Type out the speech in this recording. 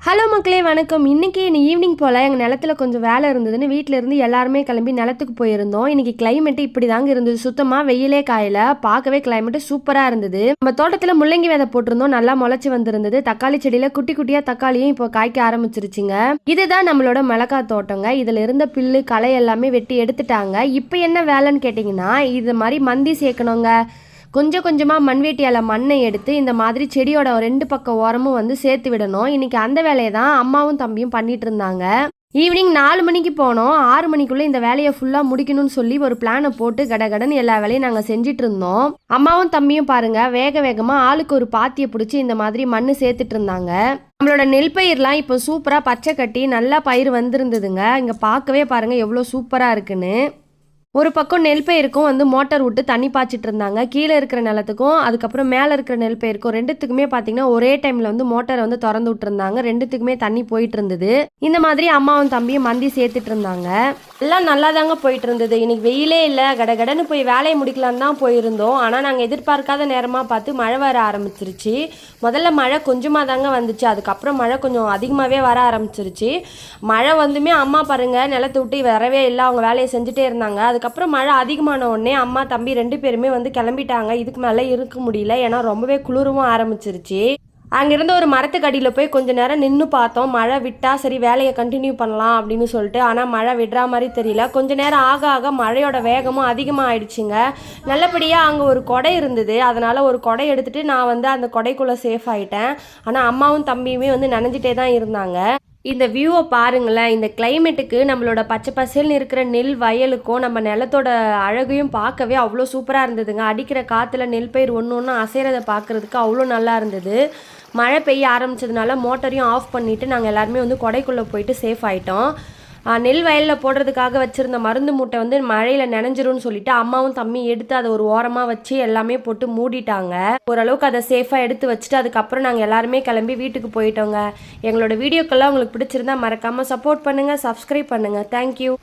Hello மக்களே வணக்கம். இன்னைக்கு ஈவினிங் போல் எங்கள் நிலத்துல கொஞ்சம் வேலை இருந்ததுன்னு வீட்டில் இருந்து எல்லாருமே கிளம்பி நிலத்துக்கு போயிருந்தோம். இன்னைக்கு கிளைமேட்டு இப்படி தாங்க இருந்தது. சுத்தமாக வெயிலே காயல. பார்க்கவே கிளைமேட்டு சூப்பராக இருந்தது. நம்ம தோட்டத்தில் முள்ளங்கி விதை போட்டிருந்தோம், நல்லா முளைச்சி வந்திருந்தது. தக்காளி செடியில் குட்டி குட்டியாக தக்காளியும் இப்போ காய்க்க ஆரம்பிச்சிருச்சுங்க. இதுதான் நம்மளோட மிளகாய் தோட்டங்க. இதில் இருந்த பில்லு களை எல்லாமே வெட்டி எடுத்துட்டாங்க. இப்போ என்ன வேலைன்னு கேட்டிங்கன்னா, இது மாதிரி மந்தி சேர்க்கணுங்க. கொஞ்சம் கொஞ்சமாக மண்வெட்டியால் மண்ணை எடுத்து இந்த மாதிரி செடியோட 2 பக்கம் ஓரமும் வந்து சேர்த்து விடணும். இன்றைக்கி அந்த வேலையை தான் அம்மாவும் தம்பியும் பண்ணிட்டு இருந்தாங்க. ஈவினிங் 4 மணிக்கு போனோம். 6 மணிக்குள்ளே இந்த வேலையை ஃபுல்லாக முடிக்கணும்னு சொல்லி ஒரு பிளானை போட்டு கடகடன்னு எல்லா வேலையும் நாங்கள் செஞ்சுட்டு இருந்தோம். அம்மாவும் தம்பியும் பாருங்கள், வேக வேகமாக ஆளுக்கு ஒரு பாத்தியை பிடிச்சி இந்த மாதிரி மண் சேர்த்துட்டு இருந்தாங்க. நம்மளோட நெல் பயிர்லாம் இப்போ சூப்பராக பச்சை கட்டி நல்லா பயிர் வந்திருந்ததுங்க. இங்கே பார்க்கவே பாருங்கள் எவ்வளோ சூப்பராக இருக்குன்னு. ஒரு பக்கம் நெல் பயிருக்கும் வந்து மோட்டார் விட்டு தண்ணி பாய்ச்சிட்டு இருந்தாங்க. கீழே இருக்கிற நிலத்துக்கும் அதுக்கப்புறம் மேலே இருக்கிற நெல் பயிருக்கும் 2த்துக்குமே பார்த்தீங்கன்னா ஒரே டைமில் வந்து மோட்டாரை வந்து திறந்து விட்டுருந்தாங்க. 2த்துக்குமே தண்ணி போயிட்டு இருந்தது. இந்த மாதிரி அம்மாவும் தம்பியும் மந்தி சேர்த்துட்டு இருந்தாங்க. எல்லாம் நல்லா தாங்க போயிட்டு இருந்தது. இன்னைக்கு வெயிலே இல்லை, கடகடன்னு போய் வேலையை முடிக்கலான்னு தான் போயிருந்தோம். ஆனால் நாங்கள் எதிர்பார்க்காத நேரமாக பார்த்து மழை வர ஆரம்பிச்சிருச்சு. முதல்ல மழை கொஞ்சமாக தாங்க வந்துச்சு, அதுக்கப்புறம் மழை கொஞ்சம் அதிகமாகவே வர ஆரம்பிச்சிருச்சு. மழை வந்துமே அம்மா பாருங்கள் நிலத்தை விட்டு வரவே இல்லை, அவங்க வேலையை செஞ்சுட்டே இருந்தாங்க. அதுக்கப்புறம் மழை அதிகமான உடனே அம்மா தம்பி 2 பேருமே வந்து கிளம்பிட்டாங்க. இதுக்கு மேலே இருக்க முடியல, ஏன்னா ரொம்பவே குளிரவும் ஆரம்பிச்சிருச்சு. அங்கேருந்து ஒரு மரத்துக்கு அடியில் போய் கொஞ்சம் நேரம் நின்று பார்த்தோம். மழை விட்டால் சரி வேலையை கண்டினியூ பண்ணலாம் அப்படின்னு சொல்லிட்டு. ஆனால் மழை விடுற மாதிரி தெரியல. கொஞ்ச நேரம் ஆக ஆக மழையோட வேகமும் அதிகமாக ஆயிடுச்சுங்க. நல்லபடியாக அங்கே ஒரு கொடை இருந்தது, அதனால் ஒரு கொடை எடுத்துகிட்டு நான் வந்து அந்த கொடைக்குள்ளே சேஃப் ஆகிட்டேன். ஆனால் அம்மாவும் தம்பியுமே வந்து நனைஞ்சிட்டே தான் இருந்தாங்க. இந்த வியூவை பாருங்களேன். இந்த கிளைமேட்டுக்கு நம்மளோட பச்சை பசேல்னு இருக்கிற நெல் வயலுக்கும் நம்ம நிலத்தோட அழகையும் பார்க்கவே அவ்வளோ சூப்பராக இருந்ததுங்க. அடிக்கிற காற்றுல நெல் பயிர் ஒன்று ஒன்று அசைறதை பார்க்குறதுக்கு அவ்வளோ நல்லா இருந்தது. மழை பெய்ய ஆரம்பித்ததுனால மோட்டரையும் ஆஃப் பண்ணிவிட்டு நாங்கள் எல்லாருமே வந்து கொடைக்குள்ளே போயிட்டு சேஃப் ஆகிட்டோம். நெல் வயலில் போடுறதுக்காக வச்சுருந்த மருந்து மூட்டை வந்து மழையில் நனைஞ்சிரும்னு சொல்லிட்டு அம்மாவும் தம்பி எடுத்து அதை ஒரு ஓரமாக வச்சு எல்லாமே போட்டு மூடிட்டாங்க. ஓரளவுக்கு அதை சேஃபாக எடுத்து வச்சுட்டு அதுக்கப்புறம் நாங்கள் எல்லாருமே கிளம்பி வீட்டுக்கு போயிட்டோங்க. எங்களோட வீடியோக்கெல்லாம் உங்களுக்கு பிடிச்சிருந்தா மறக்காமல் சப்போர்ட் பண்ணுங்கள், சப்ஸ்கிரைப் பண்ணுங்கள். தேங்க்யூ.